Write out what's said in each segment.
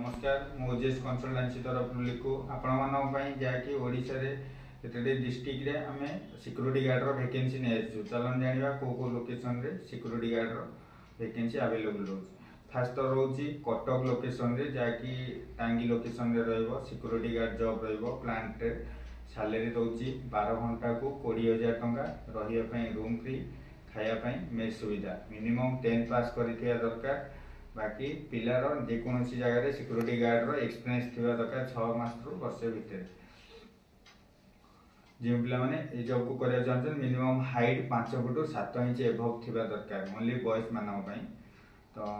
नमस्कार ओजेएस कंसल्टेंसी तरफ लिखु आपण जहाँकि ओडिशा रे केतोटी डिस्ट्रिक्ट रे आमे सिक्योरिटी गार्ड रो वैकेंसी नै आछु। चलन जानिबा को लोकेशन रे सिक्योरिटी गार्ड रो वैकेंसी अवेलेबल रोज। फास्ट तो रोची कटक लोकेशन रे जहाँकि टांगी लोकेशन रे रहइबो सिक्योरिटी गार्ड जॉब रहइबो। प्लांट रे सैलरी रोची 12 घंटा को 20,000 टंका, रहिया पई रूम फ्री, खाया पई मेस सुविधा। मिनिमम 10 पास करिथिया दरकार। बाकी पिलार जेकोसी जगह सिक्योरिटी गार्ड रो एक्सपीरियंस थिबा दरकार 6 मास रु वर्ष भितर। जो पिला माने ए जॉब को करिया चाहछन minimum height 5 foot 7 inch above थिबा दरकार ओनली बॉयज मानव पई। तो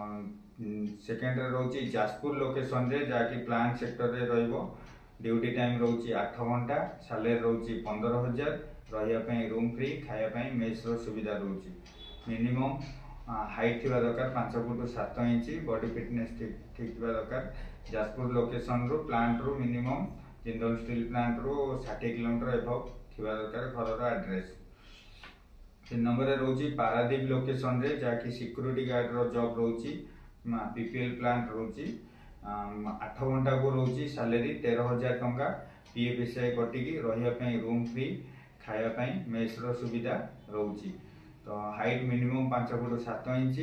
सेकंड रे रोची जाजपुर लोकेशन रे जाकी प्लांट सेक्टर रे रहइबो। ड्यूटी टाइम रोची 8 घंटा, सैलरी रोची 15,000, रहिया पई रूम फ्री, खाया पई मेस रो सुविधा रोची। मिनिमम हाइट थिबा दरकार 5 फुट 7 इंच, बॉडी फिटनेस ठीक थिबा दरकार। जाजपुर लोकेशन रो प्लांट रो मिनिमम जिंदल स्टील प्लांट रो 60 किलोमीटर एबव थिबा दरकार घर रो एड्रेस। 3 नंबर रे रोची पारादीप लोकेशन रे जाकी सिक्योरिटी गार्ड रो जॉब रोची। पीपीएल प्लांट रोची 8 घंटा को रोची, सैलरी 13,000 टंका, पीएफएसआई कटिकी, रहिया पई रूम फ्री, खाया पई मेस रो सुविधा रोची। तो height minimum 5 foot 7 inch,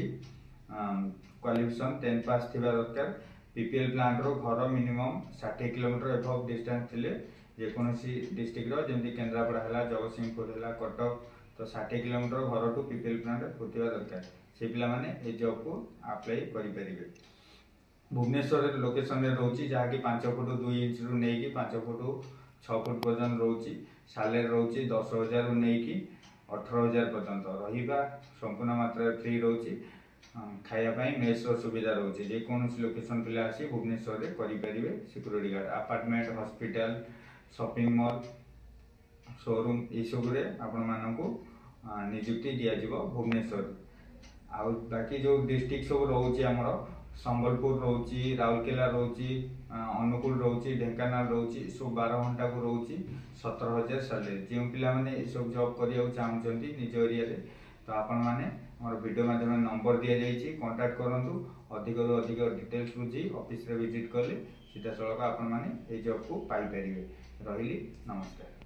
qualification 10 पास थिबा दरकार। पीपीएल प्लांट रो घर मिनिमम 60 किलोमीटर एबव डिस्टेंस थिले जेकोसी डिस्ट्रिक्ट रो जेमति केंद्रापड़ा हला, जगतसिंहपुर हला, कटक, तो 60 किलोमीटर घर टू पीपीएल प्लांट होतिबा दरकार। से पिला माने ए जॉब को अप्लाई करि परिबे। भुवनेश्वर लोकेशन रे रोची जहाँकि 5 फुट 2 इंच रु नेकी 5 फुट 6 फुट पर्यंत रोची। सैलरी रोची 10,000 रु नेकी 18,000 पर्यंत, रहिबा संपूर्ण मात्रा फ्री रोची। खाया पई मेस रो सुविधा रोची। जे कोनोसी लोकेशन पिला आसी भुवनेश्वर रे करि परिबे security guard. Apartment, hospital, shopping mall, showroom ए सब रे आपण मानकू नियुक्ति दिया जिवो भुवनेश्वर। आ बाकी जो डिस्ट्रिक्ट सब रोची हमरो संबलपुर रोची, राउरकेला रोची, अनुकूल रोची, ढेंकानाल रोची, सब 12 घंटा को रोची 17,000 सैलरी। जो पिला माने ए सब जॉब करिया चाहछंती निज एरिया रे, तो आपण माने हमर वीडियो माध्यम नंबर दिया जाइछि, कांटेक्ट करंतु। अधिक रु अधिक डिटेल्स बुझी ऑफिस रे विजिट करले सीधा सळक आपण माने ए जॉब को पाई परिबे। रहिली नमस्कार।